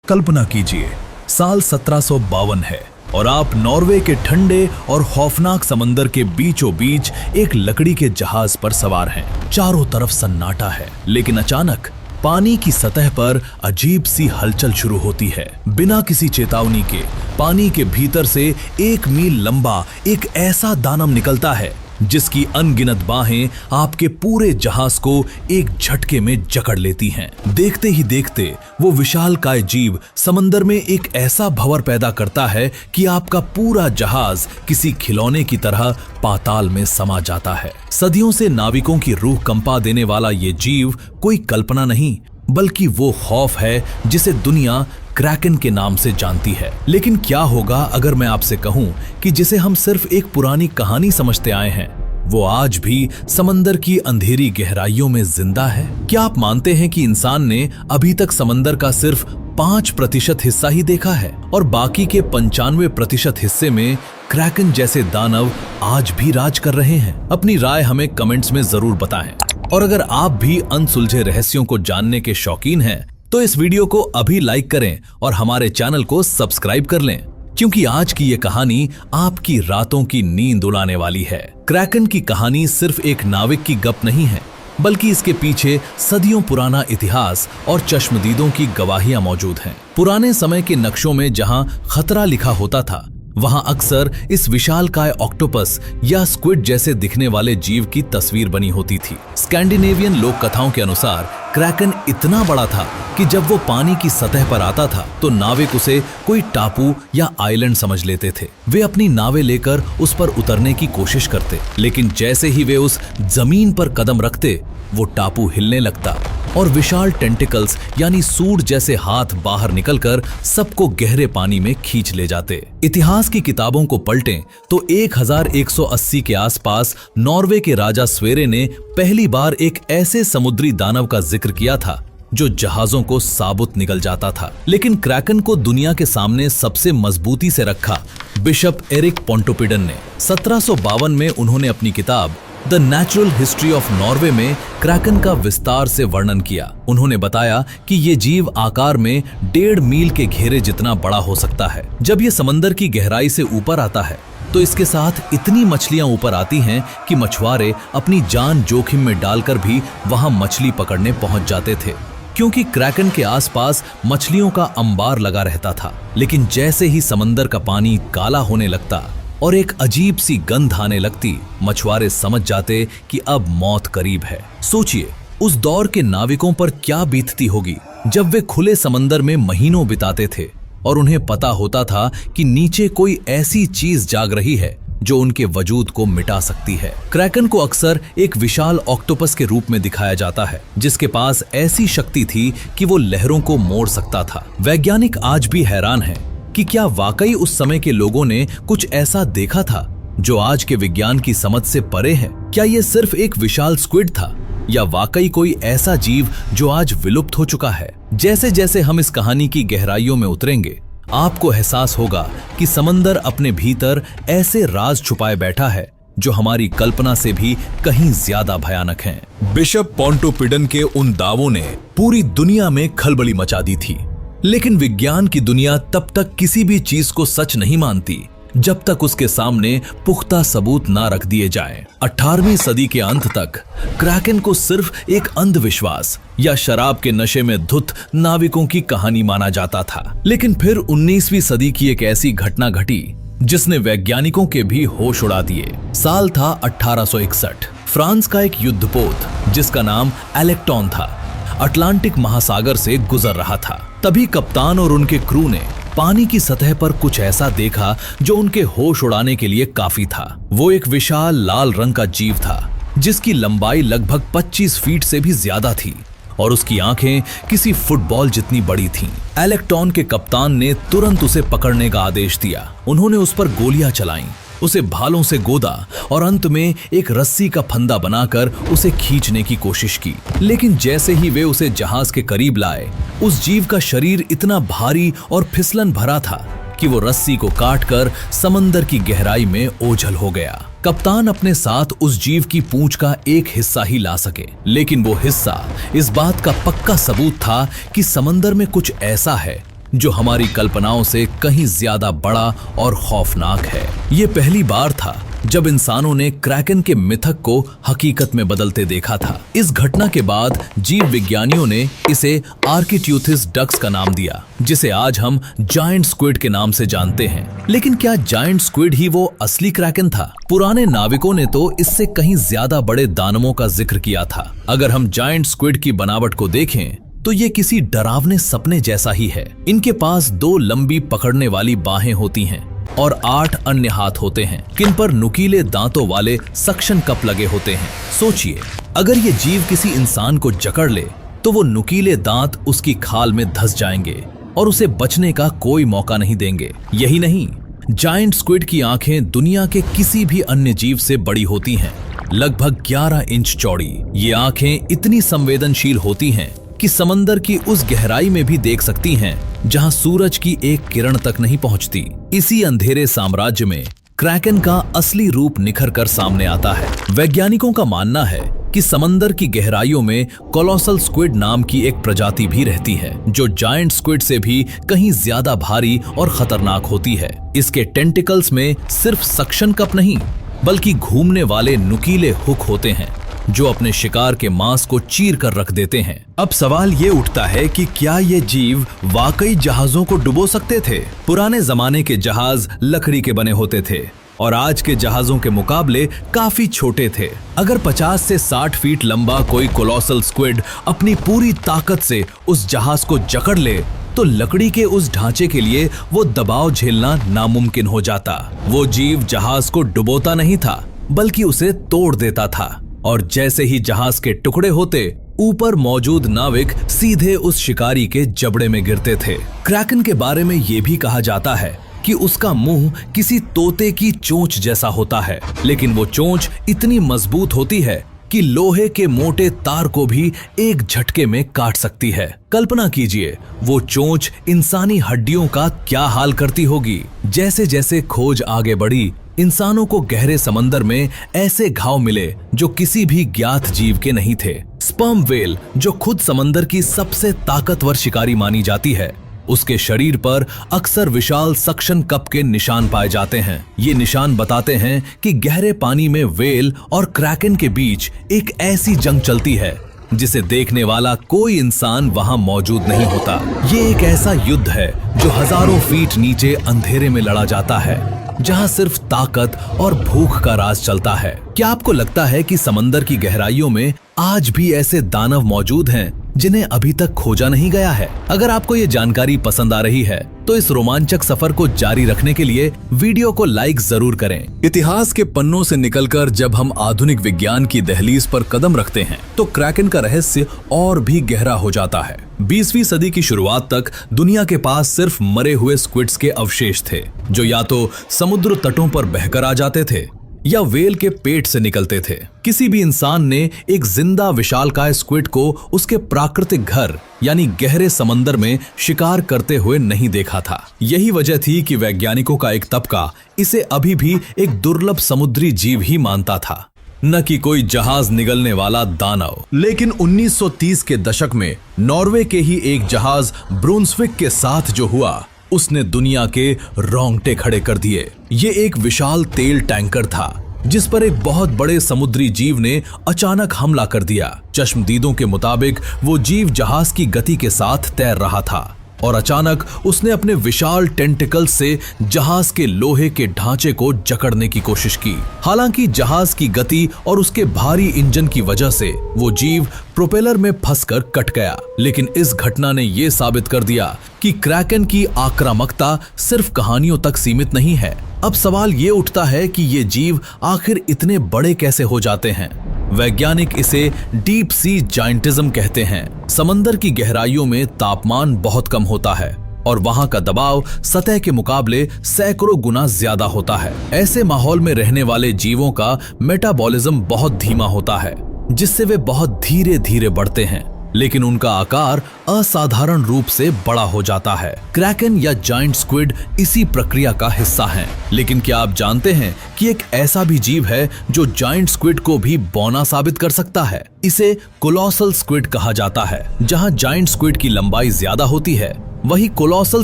कल्पना कीजिए, साल 1752 है और आप नॉर्वे के ठंडे और खौफनाक समंदर के बीचों बीच एक लकड़ी के जहाज पर सवार हैं। चारों तरफ सन्नाटा है, लेकिन अचानक पानी की सतह पर अजीब सी हलचल शुरू होती है। बिना किसी चेतावनी के पानी के भीतर से 1 मील लंबा एक ऐसा दानव निकलता है जिसकी अनगिनत बाहें आपके पूरे जहाज को एक झटके में जकड़ लेती हैं। देखते ही देखते वो विशालकाय जीव समंदर में एक ऐसा भंवर पैदा करता है कि आपका पूरा जहाज किसी खिलौने की तरह पाताल में समा जाता है। सदियों से नाविकों की रूह कंपा देने वाला ये जीव कोई कल्पना नहीं, बल्कि वो खौफ है जिसे दुनिया क्रैकन के नाम से जानती है। लेकिन क्या होगा अगर मैं आपसे कहूं कि जिसे हम सिर्फ एक पुरानी कहानी समझते आए हैं, वो आज भी समंदर की अंधेरी गहराइयों में जिंदा है? क्या आप मानते हैं कि इंसान ने अभी तक समंदर का सिर्फ 5% हिस्सा ही देखा है और बाकी के 95% हिस्से में क्रैकन जैसे दानव आज भी राज कर रहे हैं? अपनी राय हमें कमेंट्स में जरूर बताएं। और अगर आप भी अनसुलझे रहस्यों को जानने के शौकीन हैं, तो इस वीडियो को अभी लाइक करें और हमारे चैनल को सब्सक्राइब कर लें, क्योंकि आज की ये कहानी आपकी रातों की नींद उड़ाने वाली है। क्रैकन की कहानी सिर्फ एक नाविक की गप नहीं है, बल्कि इसके पीछे सदियों पुराना इतिहास और चश्मदीदों की गवाहियां मौजूद हैं। पुराने समय के नक्शों में जहां खतरा लिखा होता था, वहां अक्सर इस विशालकाय ऑक्टोपस या स्क्विड जैसे दिखने वाले जीव की तस्वीर बनी होती थी। स्कैंडिनेवियन लोक कथाओं के अनुसार क्रैकन इतना बड़ा था कि जब वो पानी की सतह पर आता था तो नाविक उसे कोई टापू या आइलैंड समझ लेते थे। वे अपनी नावें लेकर उस पर उतरने की कोशिश करते, लेकिन जैसे ही वे उस जमीन पर कदम रखते, वो टापू हिलने लगता और विशाल टेंटिकल्स यानी सूंड जैसे हाथ बाहर निकलकर सबको गहरे पानी में खींच ले जाते। इतिहास की किताबों को पलटें तो 1180 के आसपास नॉर्वे के राजा स्वेरे ने पहली बार एक ऐसे समुद्री दानव का जिक्र किया था जो जहाजों को साबुत निगल जाता था। लेकिन क्रैकन को दुनिया के सामने सबसे मजबूती से रखा बिशप एरिक पोंटोपिडन ने। 1752 में उन्होंने अपनी किताब the natural history of Norway में क्रैकन का विस्तार से वर्णन किया। उन्होंने बताया कि ये जीव आकार में 1.5 मील के घेरे जितना बड़ा हो सकता है। जब ये समंदर की गहराई से ऊपर आता है तो इसके साथ इतनी मछलियां ऊपर आती हैं कि मछुआरे अपनी जान जोखिम में डालकर भी वहां मछली पकड़ने पहुंच जाते थे, क्योंकि क्रैकन के आसपास मछलियों का अंबार लगा रहता था। लेकिन जैसे ही समंदर का पानी काला होने लगता और एक अजीब सी गंध आने लगती, मछुआरे समझ जाते कि अब मौत करीब है। सोचिए उस दौर के नाविकों पर क्या बीतती होगी जब वे खुले समंदर में महीनों बिताते थे और उन्हें पता होता था कि नीचे कोई ऐसी चीज जाग रही है जो उनके वजूद को मिटा सकती है। क्रैकन को अक्सर एक विशाल ऑक्टोपस के रूप में दिखाया जाता है, जिसके पास ऐसी शक्ति थी कि वो लहरों को मोड़ सकता था। वैज्ञानिक आज भी हैरान हैं कि क्या वाकई उस समय के लोगों ने कुछ ऐसा देखा था जो आज के विज्ञान की समझ से परे है? क्या ये सिर्फ एक विशाल स्क्विड था या वाकई कोई ऐसा जीव जो आज विलुप्त हो चुका है? जैसे जैसे हम इस कहानी की गहराइयों में उतरेंगे, आपको एहसास होगा कि समंदर अपने भीतर ऐसे राज छुपाए बैठा है जो हमारी कल्पना से भी कहीं ज्यादा भयानक हैं। बिशप पोंटोपिडन के उन दावों ने पूरी दुनिया में खलबली मचा दी थी, लेकिन विज्ञान की दुनिया तब तक किसी भी चीज को सच नहीं मानती जब तक उसके सामने पुख्ता सबूत ना रख दिए जाएं। 18वीं सदी के अंत तक क्रैकन को सिर्फ एक अंधविश्वास या शराब के नशे में धुत नाविकों की कहानी माना जाता था। लेकिन फिर 19वीं सदी की एक ऐसी घटना घटी जिसने वैज्ञानिकों के भी होश उड़ा दिए। साल था 1861। फ्रांस का एक युद्धपोत जिसका नाम एलेक्टॉन था, अटलांटिक महासागर से गुजर रहा था। तभी कप्तान और उनके क्रू ने पानी की सतह पर कुछ ऐसा देखा जो उनके होश उड़ाने के लिए काफी था। वो एक विशाल लाल रंग का जीव था जिसकी लंबाई लगभग 25 फीट से भी ज्यादा थी और उसकी आंखें किसी फुटबॉल जितनी बड़ी थीं। एलेक्टॉन के कप्तान ने तुरंत उसे पकड़ने का आदेश दिया। उन्होंने उस पर गोलियां चलाईं, उसे भालों से गोदा और अंत में एक रस्सी का फंदा बनाकर उसे खींचने की कोशिश की। लेकिन जैसे ही वे उसे जहाज के करीब लाए, उस जीव का शरीर इतना भारी और फिसलन भरा था कि वो रस्सी को काटकर समंदर की गहराई में ओझल हो गया। कप्तान अपने साथ उस जीव की पूंछ का एक हिस्सा ही ला सके, लेकिन वो हिस्सा इस बात का पक्का सबूत था कि समंदर में कुछ ऐसा है जो हमारी कल्पनाओं से कहीं ज्यादा बड़ा और खौफनाक है। ये पहली बार था जब इंसानों ने क्रैकन के मिथक को हकीकत में बदलते देखा था। इस घटना के बाद जीव विज्ञानियों ने इसे आर्किट्यूथिस डक्स का नाम दिया, जिसे आज हम जायंट स्क्विड के नाम से जानते हैं। लेकिन क्या जायंट स्क्विड ही वो असली क्रैकन था? पुराने नाविकों ने तो इससे कहीं ज्यादा बड़े दानवों का जिक्र किया था। अगर हम जायंट स्क्विड की बनावट को देखें तो ये किसी डरावने सपने जैसा ही है। इनके पास 2 लंबी पकड़ने वाली बाहें होती हैं और 8 अन्य हाथ होते हैं, किन पर नुकीले दांतों वाले सक्शन कप लगे होते हैं। सोचिए, अगर ये जीव किसी इंसान को जकड़ ले तो वो नुकीले दांत उसकी खाल में धंस जाएंगे और उसे बचने का कोई मौका नहीं देंगे। यही नहीं, जायंट स्क्विड की आंखें दुनिया के किसी भी अन्य जीव से बड़ी होती हैं, लगभग 11 इंच चौड़ी। ये आंखें इतनी संवेदनशील होती हैं कि समंदर की उस गहराई में भी देख सकती हैं जहां सूरज की एक किरण तक नहीं पहुंचती। इसी अंधेरे साम्राज्य में क्रैकन का असली रूप निखर कर सामने आता है। वैज्ञानिकों का मानना है कि समंदर की गहराइयों में कोलोसल स्क्विड नाम की एक प्रजाति भी रहती है, जो जायंट स्क्विड से भी कहीं ज्यादा भारी और खतरनाक होती है। इसके टेंटिकल्स में सिर्फ सक्शन कप नहीं, बल्कि घूमने वाले नुकीले हुक होते हैं जो अपने शिकार के मांस को चीर कर रख देते हैं। अब सवाल ये उठता है कि क्या ये जीव वाकई जहाजों को डुबो सकते थे? पुराने जमाने के जहाज लकड़ी के बने होते थे और आज के जहाजों के मुकाबले काफी छोटे थे। अगर 50 से 60 फीट लंबा कोई कोलोसल स्क्विड अपनी पूरी ताकत से उस जहाज को जकड़ ले तो लकड़ी के उस ढांचे के लिए वो दबाव झेलना नामुमकिन हो जाता। वो जीव जहाज को डुबोता नहीं था, बल्कि उसे तोड़ देता था, और जैसे ही जहाज के टुकड़े होते, ऊपर मौजूद नाविक सीधे उस शिकारी के जबड़े में गिरते थे। क्रैकन के बारे में ये भी कहा जाता है कि उसका मुंह किसी तोते की चोंच जैसा होता है, लेकिन वो चोंच इतनी मजबूत होती है कि लोहे के मोटे तार को भी एक झटके में काट सकती है। कल्पना कीजिए, वो चोंच इंसानी हड्डियों का क्या हाल करती होगी। जैसे जैसे खोज आगे बढ़ी, इंसानों को गहरे समंदर में ऐसे घाव मिले जो किसी भी ज्ञात जीव के नहीं थे। स्पर्म व्हेल, जो खुद समंदर की सबसे ताकतवर शिकारी मानी जाती है, उसके शरीर पर अक्सर विशाल सक्शन कप के निशान पाए जाते हैं। ये निशान बताते हैं कि गहरे पानी में व्हेल और क्रैकन के बीच एक ऐसी जंग चलती है जिसे देखने वाला कोई इंसान वहां मौजूद नहीं होता। ये एक ऐसा युद्ध है जो हजारों फीट नीचे अंधेरे में लड़ा जाता है, जहां सिर्फ ताकत और भूख का राज चलता है। क्या आपको लगता है कि समंदर की गहराइयों में आज भी ऐसे दानव मौजूद हैं जिन्हें अभी तक खोजा नहीं गया है? अगर आपको ये जानकारी पसंद आ रही है तो इस रोमांचक सफर को जारी रखने के लिए वीडियो को लाइक जरूर करें। इतिहास के पन्नों से निकलकर जब हम आधुनिक विज्ञान की दहलीज पर कदम रखते हैं तो क्रैकन का रहस्य और भी गहरा हो जाता है। 20वीं सदी की शुरुआत तक दुनिया के पास सिर्फ मरे हुए स्क्विड्स के अवशेष थे, जो या तो समुद्र तटों पर बहकर आ जाते थे या व्हेल के पेट से निकलते थे। किसी भी इंसान ने एक जिंदा विशालकाय स्क्विड को उसके प्राकृतिक घर यानी गहरे समंदर में शिकार करते हुए नहीं देखा था। यही वजह थी कि वैज्ञानिकों का एक तबका इसे अभी भी एक दुर्लभ समुद्री जीव ही मानता था, न कि कोई जहाज निगलने वाला दानव। लेकिन 1930 के दशक में नॉर्वे के ही एक जहाज ब्रुंसविक के साथ जो हुआ, उसने दुनिया के रोंगटे खड़े कर दिए। ये एक विशाल तेल टैंकर था जिस पर एक बहुत बड़े समुद्री जीव ने अचानक हमला कर दिया। चश्मदीदों के मुताबिक वो जीव जहाज की गति के साथ तैर रहा था और अचानक उसने अपने विशाल टेंटिकल से जहाज के लोहे के ढांचे को जकड़ने की कोशिश की। हालांकि जहाज की गति और उसके भारी इंजन की वजह से वो जीव प्रोपेलर में फंसकर कट गया। लेकिन इस घटना ने यह साबित कर दिया कि क्रैकन की आक्रामकता सिर्फ कहानियों तक सीमित नहीं है। अब सवाल ये उठता है कि ये जीव आखिर इतने बड़े कैसे हो जाते हैं? वैज्ञानिक इसे डीप सी जायंटिज्म कहते हैं। समंदर की गहराइयों में तापमान बहुत कम होता है और वहां का दबाव सतह के मुकाबले सैकड़ों गुना ज्यादा होता है। ऐसे माहौल में रहने वाले जीवों का मेटाबॉलिज्म बहुत धीमा होता है, जिससे वे बहुत धीरे धीरे बढ़ते हैं, लेकिन उनका आकार असाधारण रूप से बड़ा हो जाता है। क्रैकन या जायंट स्क्विड इसी प्रक्रिया का हिस्सा हैं। लेकिन क्या आप जानते हैं कि एक ऐसा भी जीव है जो जायंट स्क्विड को भी बौना साबित कर सकता है? इसे कोलोसल स्क्विड कहा जाता है। जहां जायंट स्क्विड की लंबाई ज्यादा होती है, वही कोलोसल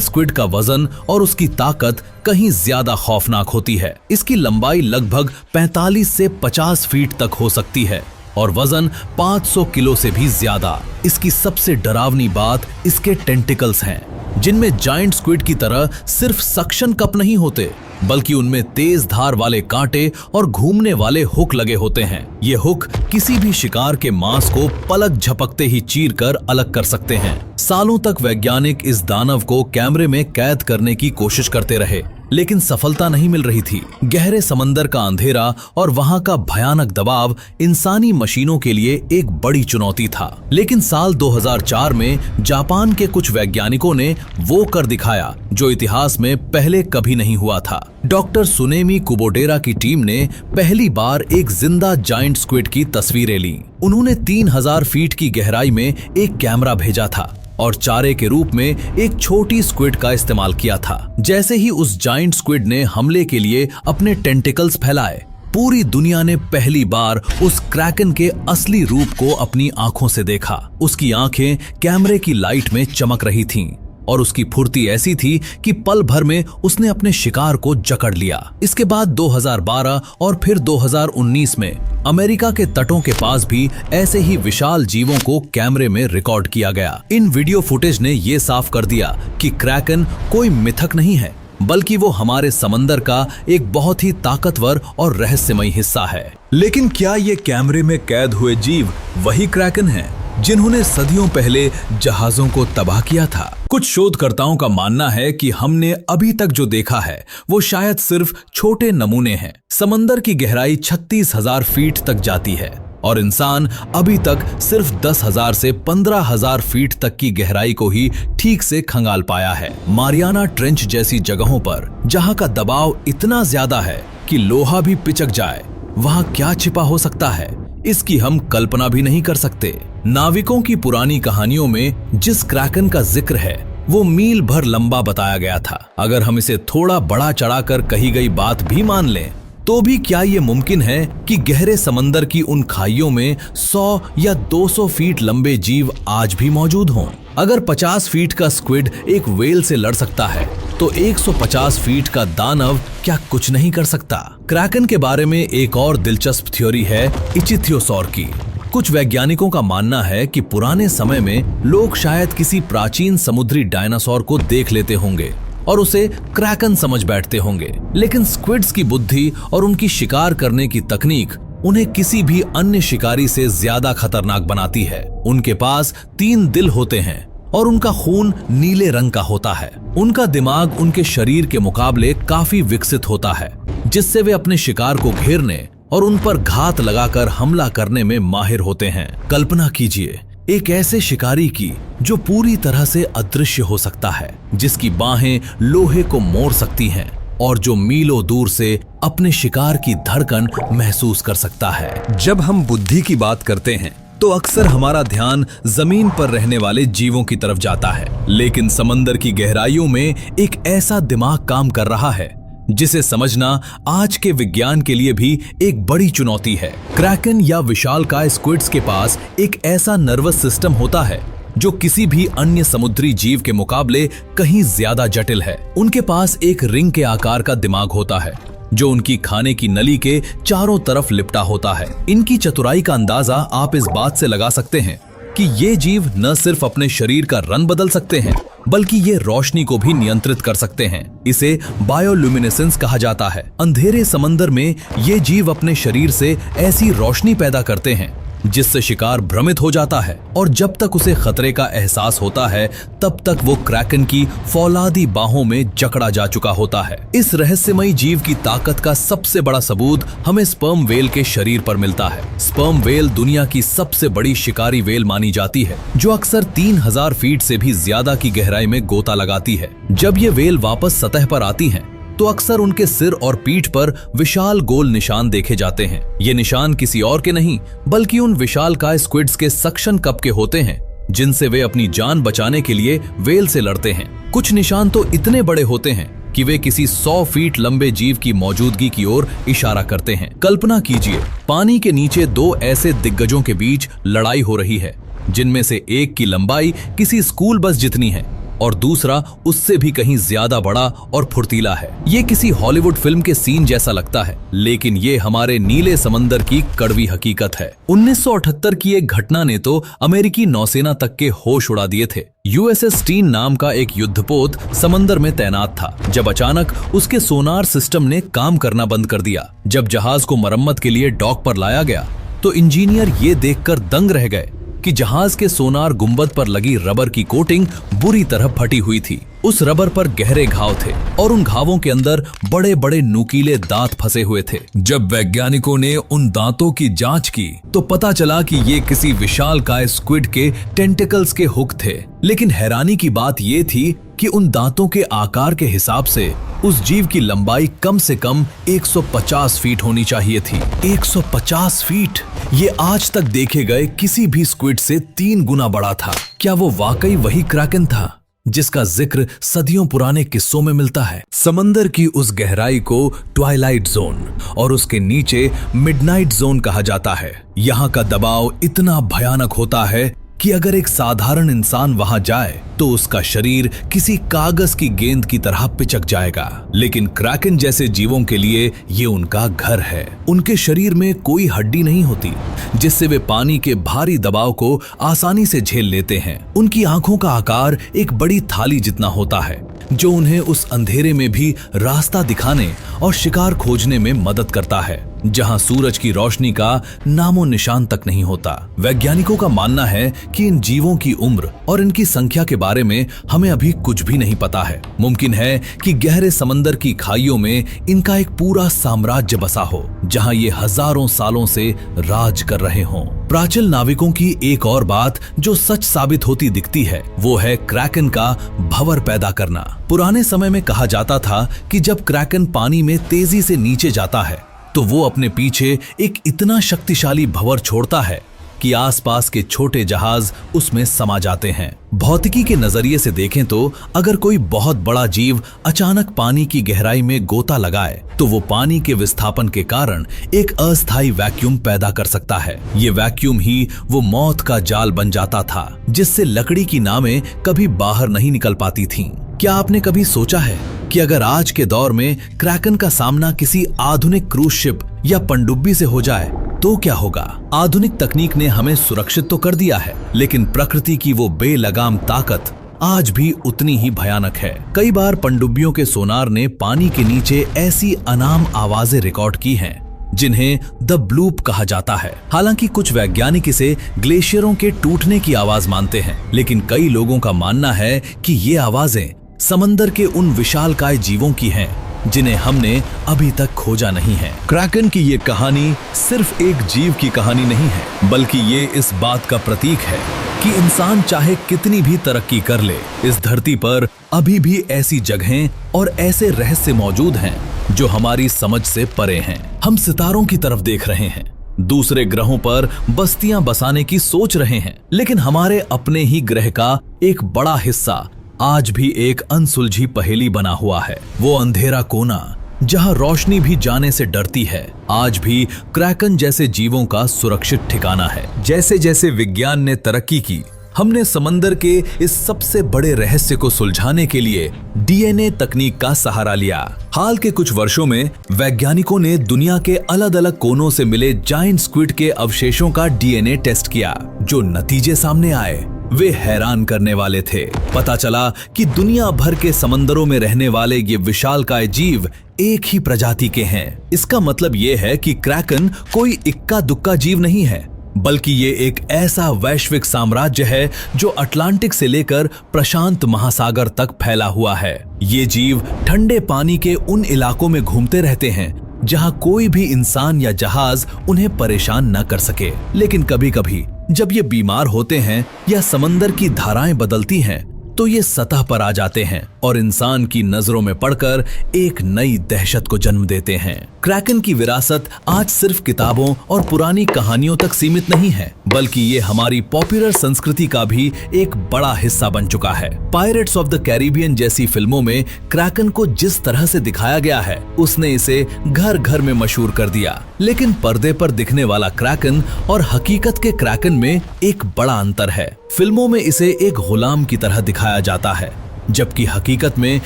स्क्विड का वजन और उसकी ताकत कहीं ज्यादा खौफनाक होती है। इसकी लंबाई लगभग 45 से 50 फीट तक हो सकती है और वजन 500 किलो से भी ज्यादा। इसकी सबसे डरावनी बात इसके टेंटिकल्स हैं, जिनमें जायंट स्क्विड की तरह सिर्फ सक्शन कप नहीं होते, बल्कि उनमें तेज धार वाले कांटे और घूमने वाले हुक लगे होते हैं। ये हुक किसी भी शिकार के मांस को पलक झपकते ही चीर कर अलग कर सकते हैं। सालों तक वैज्ञानिक इस दानव को कैमरे में कैद करने की कोशिश करते रहे, लेकिन सफलता नहीं मिल रही थी। गहरे समंदर का अंधेरा और वहां का भयानक दबाव इंसानी मशीनों के लिए एक बड़ी चुनौती था। लेकिन साल 2004 में जापान के कुछ वैज्ञानिकों ने वो कर दिखाया जो इतिहास में पहले कभी नहीं हुआ था। डॉक्टर सुनेमी कुबोडेरा की टीम ने पहली बार एक जिंदा जायंट स्क्विड की तस्वीरें ली। उन्होंने 3000 फीट की गहराई में एक कैमरा भेजा था और चारे के रूप में एक छोटी स्क्विड का इस्तेमाल किया था। जैसे ही उस जायंट स्क्विड ने हमले के लिए अपने टेंटिकल्स फैलाए, पूरी दुनिया ने पहली बार उस क्रैकन के असली रूप को अपनी आंखों से देखा। उसकी आंखें कैमरे की लाइट में चमक रही थीं और उसकी फुर्ती ऐसी थी कि पल भर में उसने अपने शिकार को जकड़ लिया। इसके बाद 2012 और फिर 2019 में अमेरिका के तटों के पास भी ऐसे ही विशाल जीवों को कैमरे में रिकॉर्ड किया गया। इन वीडियो फुटेज ने ये साफ कर दिया कि क्रैकन कोई मिथक नहीं है, बल्कि वो हमारे समंदर का एक बहुत ही ताकतवर और रहस्यमयी हिस्सा है। लेकिन क्या ये कैमरे में कैद हुए जीव वही क्रैकन हैं जिन्होंने सदियों पहले जहाजों को तबाह किया था? कुछ शोधकर्ताओं का मानना है कि हमने अभी तक जो देखा है वो शायद सिर्फ छोटे नमूने हैं। समंदर की गहराई 36,000 फीट तक जाती है और इंसान अभी तक सिर्फ 10,000 से 15,000 फीट तक की गहराई को ही ठीक से खंगाल पाया है। मारियाना ट्रेंच जैसी जगहों पर जहां का दबाव इतना ज्यादा है कि लोहा भी पिचक जाए, वहां क्या छिपा हो सकता है, इसकी हम कल्पना भी नहीं कर सकते। नाविकों की पुरानी कहानियों में जिस क्रैकन का जिक्र है वो मील भर लंबा बताया गया था। अगर हम इसे थोड़ा बड़ा चढ़ाकर कही गई बात भी मान लें, तो भी क्या ये मुमकिन है कि गहरे समंदर की उन खाइयों में 100 या 200 फीट लंबे जीव आज भी मौजूद हों? अगर 50 फीट का स्क्विड एक व्हेल से लड़ सकता है, तो 150 फीट का दानव क्या कुछ नहीं कर सकता? क्रैकन के बारे में एक और दिलचस्प थ्योरी है इचिथियोसॉर की। कुछ वैज्ञानिकों का मानना है कि पुराने समय में लोग शायद किसी प्राचीन समुद्री डायनासोर को देख लेते होंगे और उसे क्रैकन समझ बैठते होंगे। लेकिन स्क्विड्स की बुद्धि और उनकी शिकार करने की तकनीक उन्हें किसी भी अन्य शिकारी से ज्यादा खतरनाक बनाती है। उनके पास 3 दिल होते हैं और उनका खून नीले रंग का होता है। उनका दिमाग उनके शरीर के मुकाबले काफी विकसित होता है, जिससे वे अपने शिकार को घेरने और उन पर घात लगाकर हमला करने में माहिर होते हैं। कल्पना कीजिए एक ऐसे शिकारी की जो पूरी तरह से अदृश्य हो सकता है, जिसकी बाहें लोहे को मोड़ सकती हैं और जो मीलों दूर से अपने शिकार की धड़कन महसूस कर सकता है। जब हम बुद्धि की बात करते हैं तो अक्सर हमारा ध्यान जमीन पर रहने वाले जीवों की तरफ जाता है, लेकिन समंदर की गहराइयों में एक ऐसा दिमाग काम कर रहा है जिसे समझना आज के विज्ञान के लिए भी एक बड़ी चुनौती है। क्रैकन या विशालकाय स्क्विड्स के पास एक ऐसा नर्वस सिस्टम होता है जो किसी भी अन्य समुद्री जीव के मुकाबले कहीं ज्यादा जटिल है। उनके पास एक रिंग के आकार का दिमाग होता है जो उनकी खाने की नली के चारों तरफ लिपटा होता है। इनकी चतुराई का अंदाजा आप इस बात से लगा सकते हैं कि ये जीव न सिर्फ अपने शरीर का रंग बदल सकते हैं, बल्कि ये रोशनी को भी नियंत्रित कर सकते हैं। इसे बायोल्यूमिनेसेंस कहा जाता है। अंधेरे समंदर में ये जीव अपने शरीर से ऐसी रोशनी पैदा करते हैं जिससे शिकार भ्रमित हो जाता है और जब तक उसे खतरे का एहसास होता है तब तक वो क्रैकन की फौलादी बाहों में जकड़ा जा चुका होता है। इस रहस्यमयी जीव की ताकत का सबसे बड़ा सबूत हमें स्पर्म वेल के शरीर पर मिलता है। स्पर्म वेल दुनिया की सबसे बड़ी शिकारी वेल मानी जाती है, जो अक्सर 3000 फीट से भी ज्यादा की गहराई में गोता लगाती है। जब ये वेल वापस सतह पर आती हैं, तो अक्सर उनके सिर और पीठ पर विशाल गोल निशान देखे जाते हैं। ये निशान किसी और के नहीं बल्कि उन विशालकाय स्क्विड्स के सक्शन कप के होते हैं जिनसे वे अपनी जान बचाने के लिए वेल से लड़ते हैं। कुछ निशान तो इतने बड़े होते हैं कि वे किसी 100 फीट लंबे जीव की मौजूदगी की ओर इशारा करते हैं। कल्पना कीजिए पानी के नीचे 2 ऐसे दिग्गजों के बीच लड़ाई हो रही है जिनमें से एक की लंबाई किसी स्कूल बस जितनी है और दूसरा उससे भी कहीं ज्यादा बड़ा और फुर्तीला है। ये किसी हॉलीवुड फिल्म के सीन जैसा लगता है, लेकिन ये हमारे नीले समंदर की कड़वी हकीकत है। 1978 की एक घटना ने तो अमेरिकी नौसेना तक के होश उड़ा दिए थे। USS स्टीन नाम का एक युद्धपोत समंदर में तैनात था, जब अचानक उसके सोनार सिस्टम ने काम करना बंद कर दिया। जब जहाज को मरम्मत के लिए डॉक पर लाया गया तो इंजीनियर ये देखकर दंग रह गए कि जहाज के सोनार गुंबद पर लगी रबर की कोटिंग बुरी तरह फटी हुई थी। उस रबर पर गहरे घाव थे और उन घावों के अंदर बड़े बड़े नुकीले दांत फंसे हुए थे। जब वैज्ञानिकों ने उन दांतों की जांच की तो पता चला कि ये किसी विशालकाय स्क्विड के टेंटिकल्स के हुक थे। लेकिन हैरानी की बात ये थी कि उन दांतों के आकार के हिसाब से उस जीव की लंबाई कम से कम 150 फीट होनी चाहिए थी। 150 फीट! ये आज तक देखे गए किसी भी स्क्विड से 3 गुना बड़ा था। क्या वो वाकई वही क्रैकन था जिसका जिक्र सदियों पुराने किस्सों में मिलता है? समंदर की उस गहराई को ट्वाइलाइट जोन और उसके नीचे मिडनाइट जोन कहा जाता है। यहाँ का दबाव इतना भयानक होता है कि अगर एक साधारण इंसान वहां जाए तो उसका शरीर किसी कागज की गेंद की तरह पिचक जाएगा। लेकिन क्रैकन जैसे जीवों के लिए ये उनका घर है। उनके शरीर में कोई हड्डी नहीं होती जिससे वे पानी के भारी दबाव को आसानी से झेल लेते हैं। उनकी आंखों का आकार एक बड़ी थाली जितना होता है, जो उन्हें उस अंधेरे में भी रास्ता दिखाने और शिकार खोजने में मदद करता है जहां सूरज की रोशनी का नामो निशान तक नहीं होता। वैज्ञानिकों का मानना है कि इन जीवों की उम्र और इनकी संख्या के बारे में हमें अभी कुछ भी नहीं पता है। मुमकिन है कि गहरे समंदर की खाइयों में इनका एक पूरा साम्राज्य बसा हो, जहां ये हजारों सालों से राज कर रहे हों। प्राचीन नाविकों की एक और बात जो सच साबित होती दिखती है, वो है क्रैकन का भंवर पैदा करना। पुराने समय में कहा जाता था कि जब क्रैकन पानी में तेजी से नीचे जाता है तो वो अपने पीछे एक इतना शक्तिशाली भंवर छोड़ता है कि आसपास के छोटे जहाज उसमें समा जाते हैं। भौतिकी के नजरिए से देखें तो अगर कोई बहुत बड़ा जीव अचानक पानी की गहराई में गोता लगाए तो वो पानी के विस्थापन के कारण एक अस्थायी वैक्यूम पैदा कर सकता है। ये वैक्यूम ही वो मौत का जाल बन जाता था जिससे लकड़ी की नावें कभी बाहर नहीं निकल पाती थीं। क्या आपने कभी सोचा है कि अगर आज के दौर में क्रैकन का सामना किसी आधुनिक क्रूज शिप या पनडुब्बी से हो जाए तो क्या होगा? आधुनिक तकनीक ने हमें सुरक्षित तो कर दिया है, लेकिन प्रकृति की वो बेलगाम ताकत आज भी उतनी ही भयानक है। कई बार पनडुब्बियों के सोनार ने पानी के नीचे ऐसी अनाम आवाजें रिकॉर्ड की हैं जिन्हें द ब्लूप कहा जाता है। हालांकि कुछ वैज्ञानिक इसे ग्लेशियरों के टूटने की आवाज मानते हैं, लेकिन कई लोगों का मानना है कि ये आवाजें समंदर के उन विशालकाय जीवों की हैं जिन्हें हमने अभी तक खोजा नहीं है। क्रैकन की ये कहानी सिर्फ एक जीव की कहानी नहीं है, बल्कि ये इस बात का प्रतीक है कि इंसान चाहे कितनी भी तरक्की कर ले, इस धरती पर अभी भी ऐसी जगहें और ऐसे रहस्य मौजूद हैं जो हमारी समझ से परे हैं। हम सितारों की तरफ देख रहे हैं, दूसरे ग्रहों पर बस्तियां बसाने की सोच रहे हैं, लेकिन हमारे अपने ही ग्रह का एक बड़ा हिस्सा आज भी एक अनसुलझी पहेली बना हुआ है। वो अंधेरा कोना जहां रोशनी भी जाने से डरती है, आज भी क्रैकन जैसे जीवों का सुरक्षित ठिकाना है। जैसे जैसे विज्ञान ने तरक्की की, हमने समंदर के इस सबसे बड़े रहस्य को सुलझाने के लिए DNA तकनीक का सहारा लिया। हाल के कुछ वर्षों में वैज्ञानिकों ने दुनिया के अलग अलग कोनों से मिले जायंट स्क्विड के अवशेषों का DNA टेस्ट किया। जो नतीजे सामने आए वे हैरान करने वाले थे। पता चला कि दुनिया भर के समंदरों में रहने वाले ये विशालकाय जीव एक ही प्रजाति के हैं। इसका मतलब ये है कि क्रैकन कोई इक्का दुक्का जीव नहीं है, बल्कि ये एक ऐसा वैश्विक साम्राज्य है जो अटलांटिक से लेकर प्रशांत महासागर तक फैला हुआ है। ये जीव ठंडे पानी के उन इलाकों में घूमते रहते हैं जहां कोई भी इंसान या जहाज उन्हें परेशान न कर सके। लेकिन कभी कभी जब ये बीमार होते हैं या समंदर की धाराएं बदलती हैं तो ये सतह पर आ जाते हैं और इंसान की नजरों में पड़कर एक नई दहशत को जन्म देते हैं। क्रैकन की विरासत आज सिर्फ किताबों और पुरानी कहानियों तक सीमित नहीं है, बल्कि ये हमारी पॉपुलर संस्कृति का भी एक बड़ा हिस्सा बन चुका है। पायरेट्स ऑफ द कैरिबियन जैसी फिल्मों में क्रैकन को जिस तरह से दिखाया गया है, उसने इसे घर घर में मशहूर कर दिया। लेकिन पर्दे पर दिखने वाला क्रैकन और हकीकत के क्रैकन में एक बड़ा अंतर है। फिल्मों में इसे एक गुलाम की तरह दिखाया जाता है, जबकि हकीकत में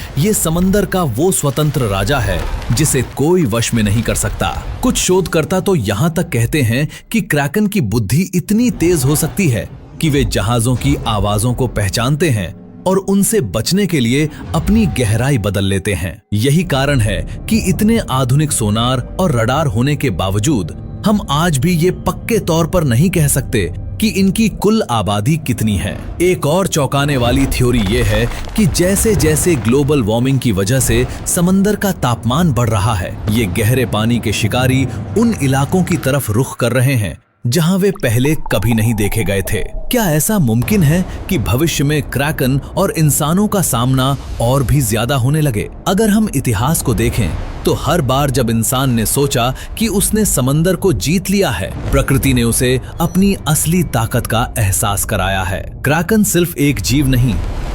ये समंदर का वो स्वतंत्र राजा है जिसे कोई वश में नहीं कर सकता। कुछ शोधकर्ता तो यहाँ तक कहते हैं कि क्रैकन की बुद्धि इतनी तेज हो सकती है कि वे जहाजों की आवाजों को पहचानते हैं और उनसे बचने के लिए अपनी गहराई बदल लेते हैं। यही कारण है कि इतने आधुनिक सोनार और रडार होने के बावजूद हम आज भी ये पक्के तौर पर नहीं कह सकते कि इनकी कुल आबादी कितनी है। एक और चौंकाने वाली थ्योरी ये है कि जैसे जैसे ग्लोबल वार्मिंग की वजह से समंदर का तापमान बढ़ रहा है, ये गहरे पानी के शिकारी उन इलाकों की तरफ रुख कर रहे हैं जहां वे पहले कभी नहीं देखे गए थे। क्या ऐसा मुमकिन है कि भविष्य में क्रैकन और इंसानों का सामना और भी ज्यादा होने लगे? अगर हम इतिहास को देखें तो हर बार जब इंसान ने सोचा कि उसने समंदर को जीत लिया है, प्रकृति ने उसे अपनी असली ताकत का एहसास कराया है। क्रैकन सिर्फ एक जीव नहीं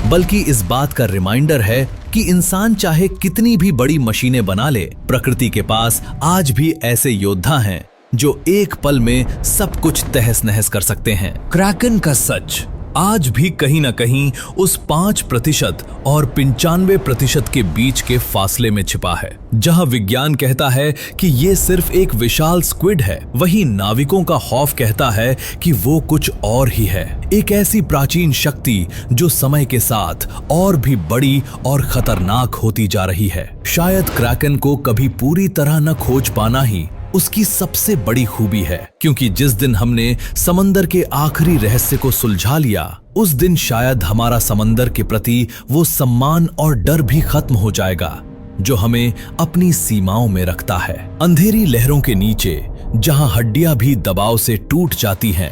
बल्कि इस बात का रिमाइंडर है कि इंसान चाहे कितनी भी बड़ी मशीनें बना ले, प्रकृति के पास आज भी ऐसे योद्धा हैं जो एक पल में सब कुछ तहस नहस कर सकते हैं। क्रैकन का सच आज भी कहीं न कहीं उस 5% और 95% के बीच के फासले में छिपा है। जहां विज्ञान कहता है कि ये सिर्फ एक विशाल स्क्विड है, वहीं नाविकों का खौफ कहता है कि वो कुछ और ही है, एक ऐसी प्राचीन शक्ति जो समय के साथ और भी बड़ी और खतरनाक होती जा रही है। शायद क्रैकन को कभी पूरी तरह न खोज पाना ही उसकी सबसे बड़ी खूबी है, क्योंकि जिस दिन हमने समंदर के आखिरी रहस्य को सुलझा लिया, उस दिन शायद हमारा समंदर के प्रति वो सम्मान और डर भी खत्म हो जाएगा जो हमें अपनी सीमाओं में रखता है। अंधेरी लहरों के नीचे जहां हड्डियां भी दबाव से टूट जाती हैं,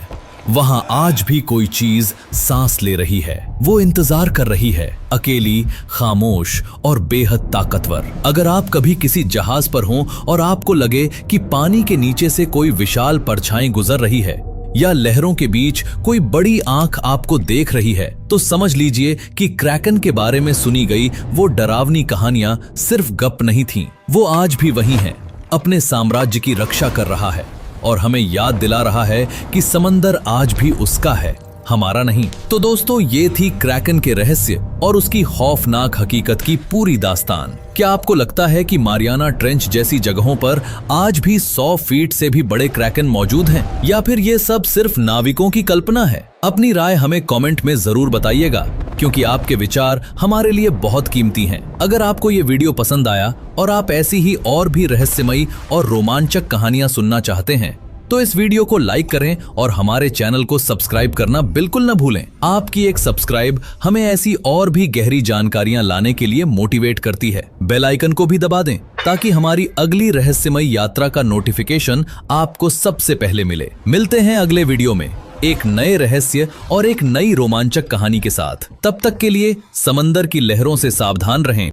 वहां आज भी कोई चीज सांस ले रही है। वो इंतजार कर रही है, अकेली, खामोश और बेहद ताकतवर। अगर आप कभी किसी जहाज पर हों और आपको लगे कि पानी के नीचे से कोई विशाल परछाई गुजर रही है या लहरों के बीच कोई बड़ी आंख आपको देख रही है, तो समझ लीजिए कि क्रैकन के बारे में सुनी गई वो डरावनी कहानियां सिर्फ गप नहीं थीं। वो आज भी वही हैं, अपने साम्राज्य की रक्षा कर रहा है और हमें याद दिला रहा है कि समंदर आज भी उसका है, हमारा नहीं। तो दोस्तों, ये थी क्रैकन के रहस्य और उसकी खौफनाक हकीकत की पूरी दास्तान। क्या आपको लगता है कि मारियाना ट्रेंच जैसी जगहों पर आज भी 100 फीट से भी बड़े क्रैकन मौजूद हैं, या फिर ये सब सिर्फ नाविकों की कल्पना है? अपनी राय हमें कमेंट में जरूर बताइएगा, क्योंकि आपके विचार हमारे लिए बहुत कीमती हैं। अगर आपको ये वीडियो पसंद आया और आप ऐसी ही और भी रहस्यमयी और रोमांचक कहानियां सुनना चाहते हैं, तो इस वीडियो को लाइक करें और हमारे चैनल को सब्सक्राइब करना बिल्कुल न भूलें। आपकी एक सब्सक्राइब हमें ऐसी और भी गहरी जानकारियां लाने के लिए मोटिवेट करती है। बेल आइकन को भी दबा दें ताकि हमारी अगली रहस्यमयी यात्रा का नोटिफिकेशन आपको सबसे पहले मिले। मिलते हैं अगले वीडियो में एक नए रहस्य और एक नई रोमांचक कहानी के साथ। तब तक के लिए समंदर की लहरों से सावधान रहें।